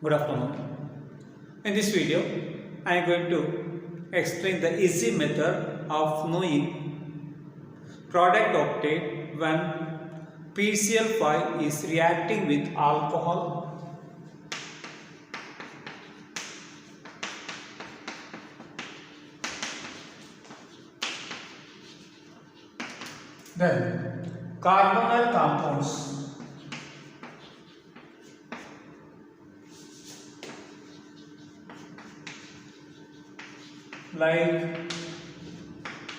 Good afternoon. In this video, I am going to explain the easy method of knowing product octet when PCl5 is reacting with alcohol. Then carbonyl compounds like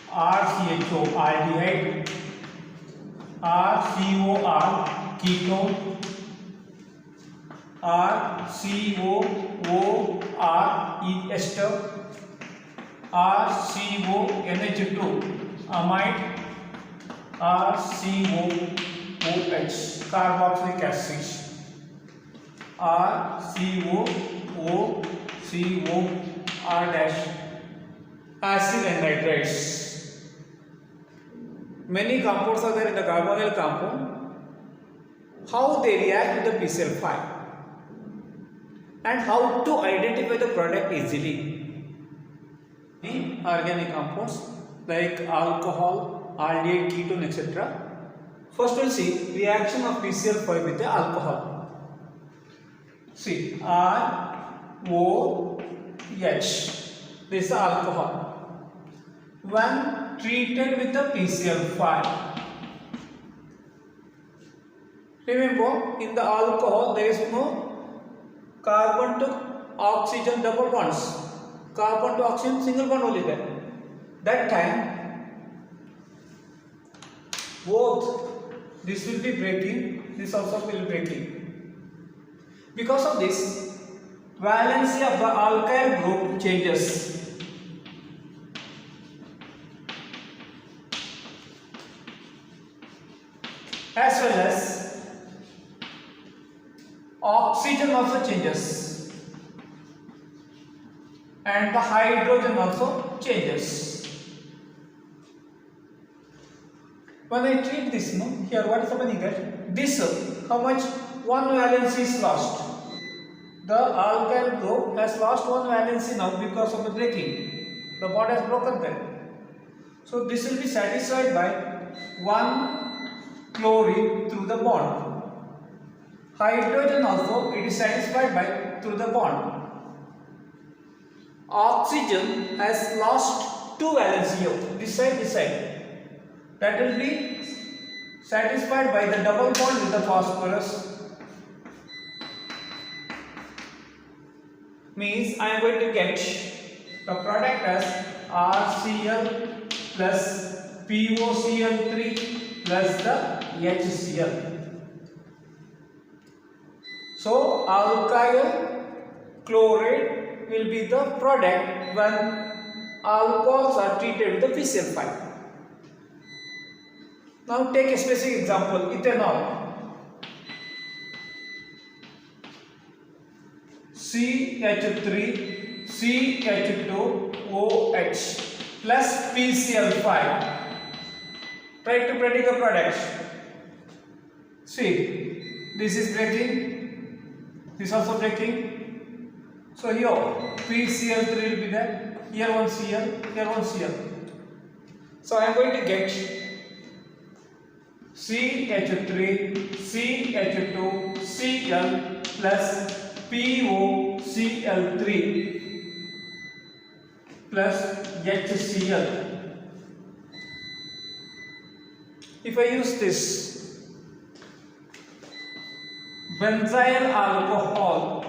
RCHO aldehyde, RCOR ketone, RCOOR ester, RCONH2 amide, RCOOH carboxylic acid, RCOOCOR dash acid anhydrides. Many compounds are there in the carbonyl compound. How they react with the PCl5 and how to identify the product easily. Organic compounds like alcohol, aldehyde, ketone, etc. First we'll see reaction of PCl5 with the alcohol. See ROH. This is alcohol. When treated with the PCl5, remember in the alcohol there is no carbon to oxygen double bonds, carbon to oxygen single bond only there. That time both this will be breaking, this also will be breaking. Because of this, valency of the alkyl group changes. As well as oxygen also changes and the hydrogen also changes. When I treat this, here what is happening that this, how much? One valency is lost. The alkyl group has lost one valency now because of the breaking. The bond has broken there. So this will be satisfied by one chlorine through the bond. Hydrogen also it is satisfied by through the bond. Oxygen has lost two valency here, this side. That will be satisfied by the double bond with the phosphorus. Means I am going to get the product as RCl plus POCl3 plus the HCl. So alkyl chloride will be the product when alcohols are treated with the PCl5. Now take a specific example, ethanol. CH3 CH2OH plus PCl5. Try to predict the product. See, this is breaking, this also breaking. So here PCl3 will be there, here one Cl, here one Cl. So I am going to get CH3 CH2 Cl plus POCl3 plus HCl. If I use this benzyl alcohol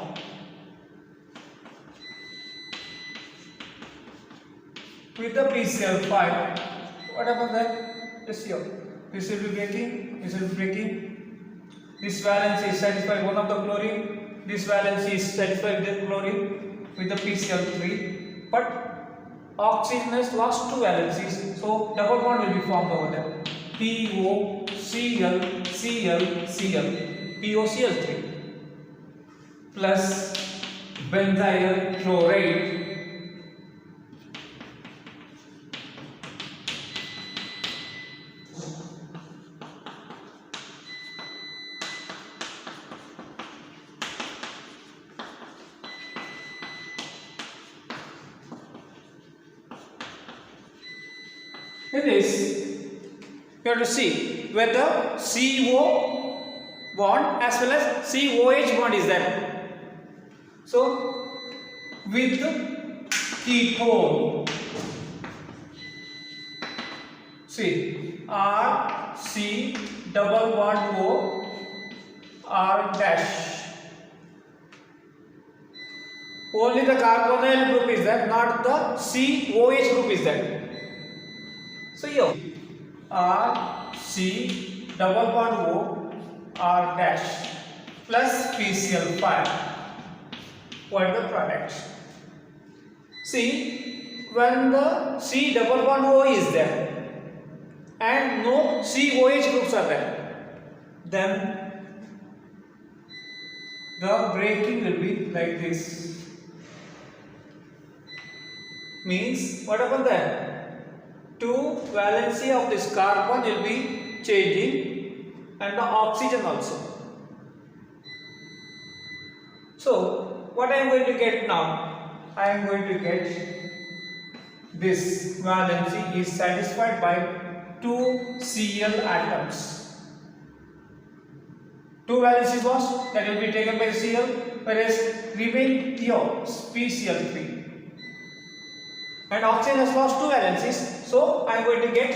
with the PCl5, what happens then? Just here, this will be breaking, this will be breaking. This valency is satisfied one of the chlorine. This valency is satisfied with the chlorine with the PCl3, but oxygen has lost two valencies, so double bond will be formed over there. POCl3 plus benzyl chloride In this, you have to see whether CO bond as well as COH bond is there. So, with ketone, see R C double bond O R dash. Only the carbonyl group is there, not the COH group is there. So here R C double bond O R dash plus PCl5. What is the product? See, when the C double bond O is there and no COH groups are there, then the breaking will be like this. Means what happened there? Two valency of this carbon will be changing and the oxygen also. So what I am going to get now? I am going to get this valency is satisfied by two Cl atoms. Two valencies lost, that will be taken by Cl, whereas remain here PCl3. And oxygen has lost two valencies, so I am going to get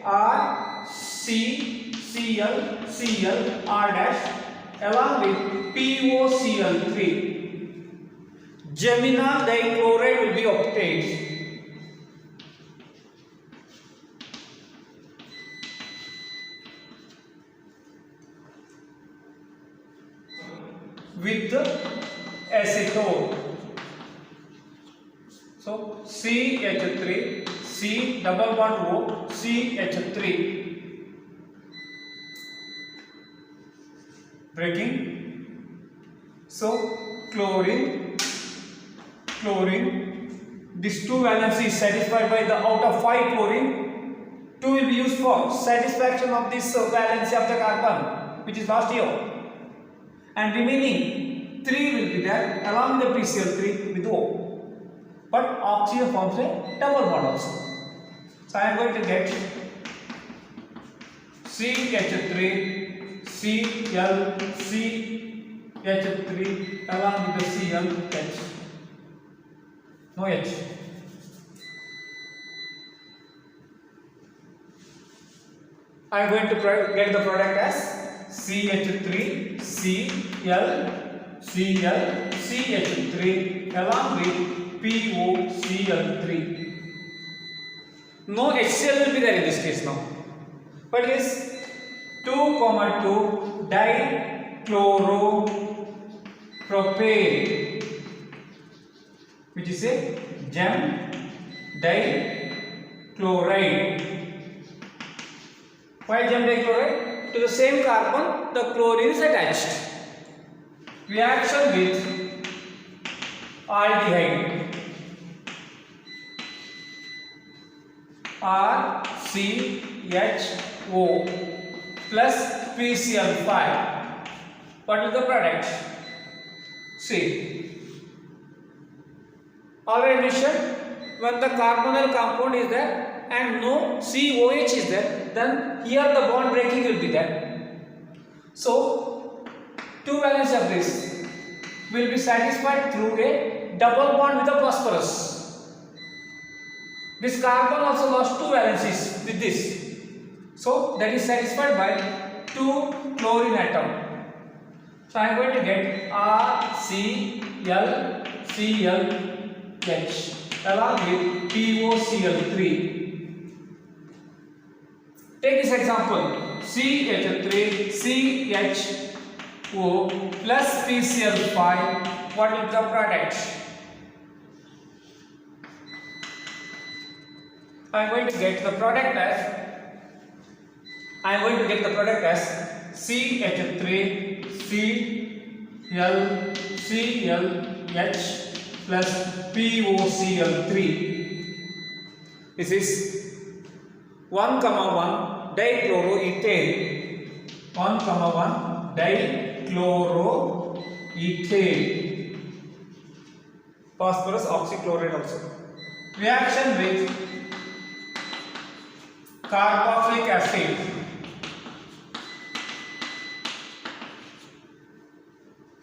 R C Cl Cl R dash along with POCl3. Geminal dichloride will be obtained. With the acetone. So CH3, C double bond O, CH3. Breaking. So chlorine, this two valency is satisfied by the out of 5 chlorine, 2 will be used for satisfaction of this valency of the carbon which is lost here. And remaining 3 will be there along with the PCl3 with O. But oxygen forms a double bond also. So I am going to get CH3 Cl CH3 along with the ClH. No H. I am going to get the product as CH3 Cl CH3 along with POCl3. No HCl will be there in this case now. But it is 2,2 dichloropropane, which is a gem dichloride. Why gem dichloride? To the same carbon, the chlorine is attached. Reaction with aldehyde. RCHO plus PCl5. What is the product? See, already mentioned, when the carbonyl compound is there and no COH is there, then here the bond breaking will be there. So, two valency of this will be satisfied through a double bond with a phosphorus. This carbon also lost two valencies with this. So that is satisfied by two chlorine atom. So I am going to get RCl ClH along with POCl3. Take this example. CH3 CHO plus PCl5. What is the product? I am going to get the product as CH3 ClClH plus POCl3. This is 1,1 dichloroethane. 1,1 dichloroethane. Phosphorus oxychloride also. Reaction with carboxylic acid.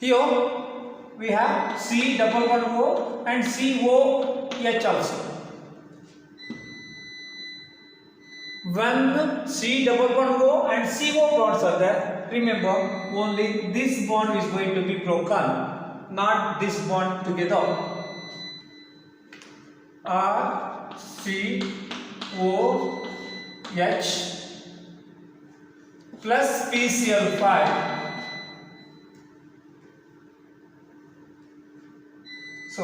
Here we have C double bond O and COH also. When C double bond O and CO bonds are there, remember only this bond is going to be broken, not this bond together. RCOH plus PCl5. So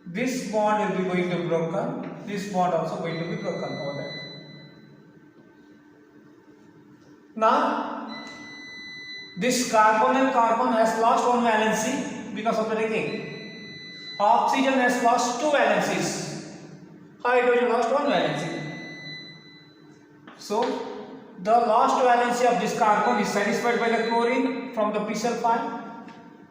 this bond will be going to be broken, this bond also going to be broken over there. Now this carbon and carbon has lost one valency because of the decay. Oxygen has lost two valencies. Hydrogen lost one valency. So the lost valency of this carbon is satisfied by the chlorine from the PCl5.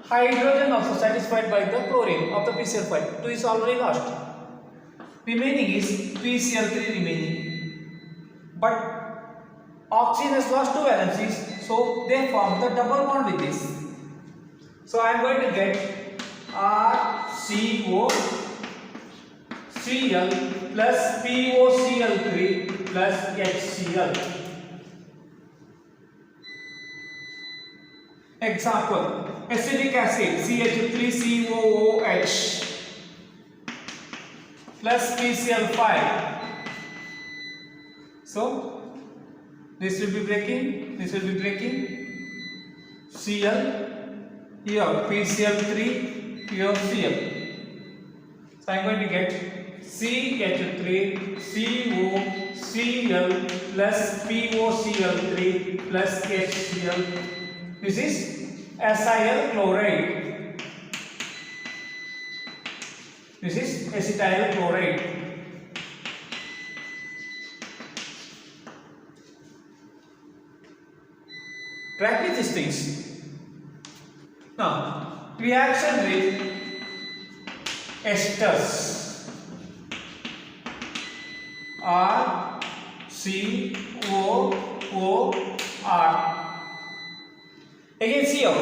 Hydrogen also satisfied by the chlorine of the PCl5. 2 is already lost. Remaining is PCl3 remaining. But oxygen has lost two valencies, so they form the double bond with this. So I am going to get RCOCl plus POCl3 plus HCl. Example: acetic acid CH3COOH plus PCl5. So this will be breaking, this will be breaking. Cl here, PCl3 here, Cl. So I am going to get CH3COCl plus POCl3 plus HCl. This is acyl chloride. This is acetyl chloride. Practice these things. Now, reaction with esters. RCOOR. Again, CO.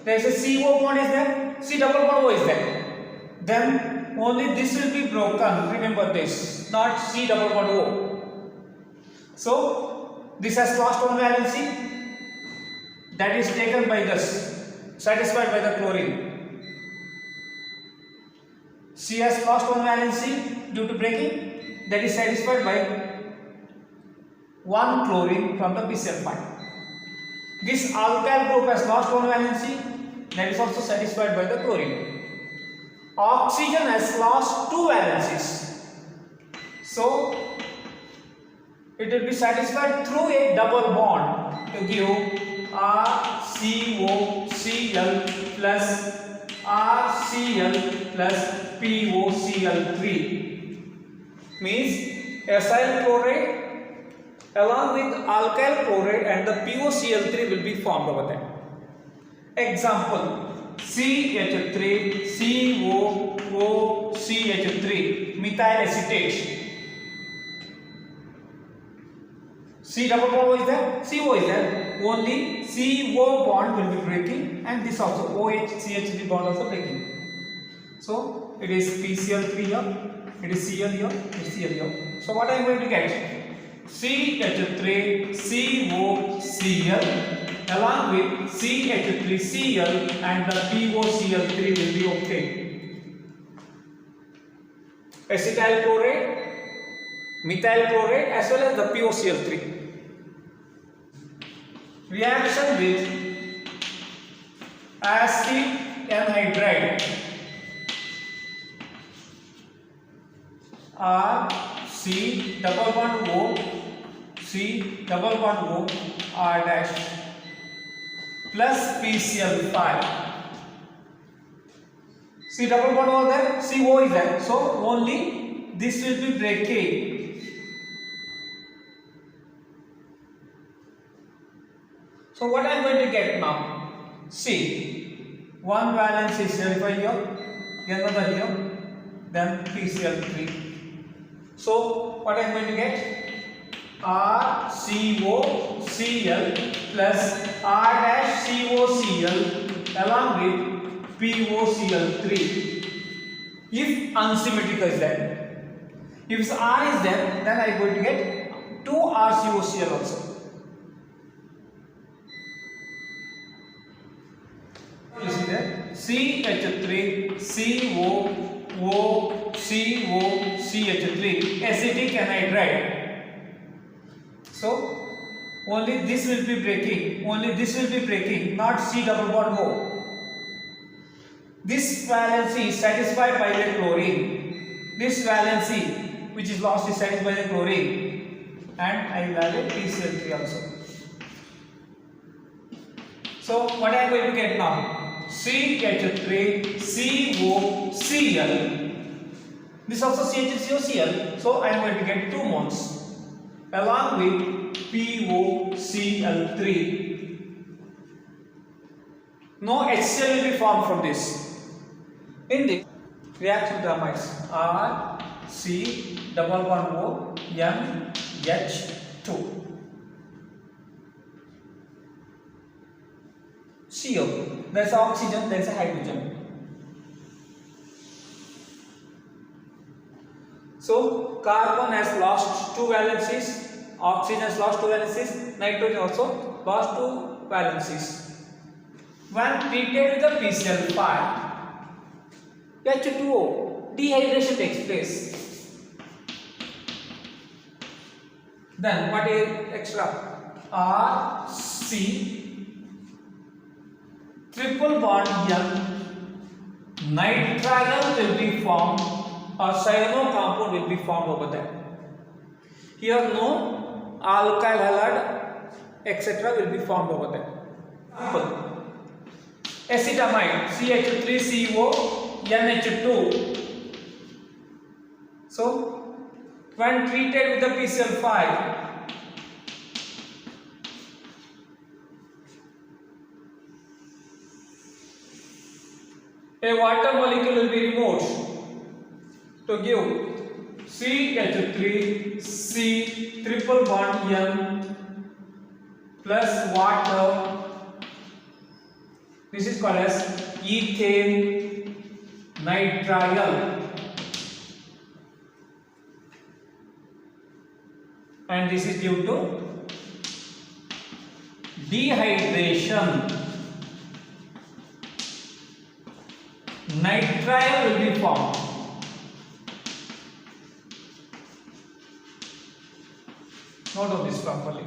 There is a CO bond is there, C double bond O is there. Then only this will be broken. Remember this, not C double bond O. So this has lost one valency. That is taken by this, satisfied by the chlorine. C has lost one valency due to breaking. That is satisfied by one chlorine from the PCl5. This alkyl group has lost one valency. That is also satisfied by the chlorine. Oxygen has lost two valencies. So it will be satisfied through a double bond to give RCOCl plus RCl plus POCl3. Means acyl chloride along with alkyl chloride and the POCl3 will be formed over there. Example: CH3COOCH3 methyl acetate. C double bond is there, CO is there. Only CO bond will be breaking, and this also OH CH3 bond also breaking. So it is PCl3 here, it is Cl here, it is Cl here. So what I am going to get? CH3COCl along with CH3Cl and the POCl3 will be obtained. Acetyl chloride, methyl chloride as well as the POCl3. Reaction with acid anhydride. C double bond O, C double bond O, R dash plus PCl5. C double bond over there, CO is there. So only this will be breaking. So what I am going to get now? See, one valence is certified here, another here, then PCl3. So what I am going to get? RCOCl plus R-COCl along with POCl3 if unsymmetrical is there. If R is there, then I am going to get 2 RCOCl also. You see there, CH3 COOCOCH3 acidic anhydride. So only this will be breaking, not C double bond O. This valency is satisfied by the chlorine. This valency which is lost is satisfied by the chlorine, and I will add a PCl3 also. So what I am going to get now? CH3 COCl. This also CH3COCl. So I am going to get 2 moles along with POCl3. No HCl will be formed from this. In the reaction bramides R C double bond O NH2 CO. There's oxygen, there's a hydrogen. So carbon has lost 2 valencies, oxygen has lost 2 valencies, nitrogen also lost 2 valencies. When treated with the PCl5, H2O, dehydration takes place. Then what is extra? RC triple bond N, nitrile will be formed, or cyano compound will be formed over there. Here no alkyl halide etc. will be formed over there. Acetamide CH3CO NH2. So when treated with the PCl5, a water molecule will be removed to give CH3C triple bond N plus water. This is called as ethane nitrile, and this is due to dehydration. Nitrile will be formed. Note of this properly.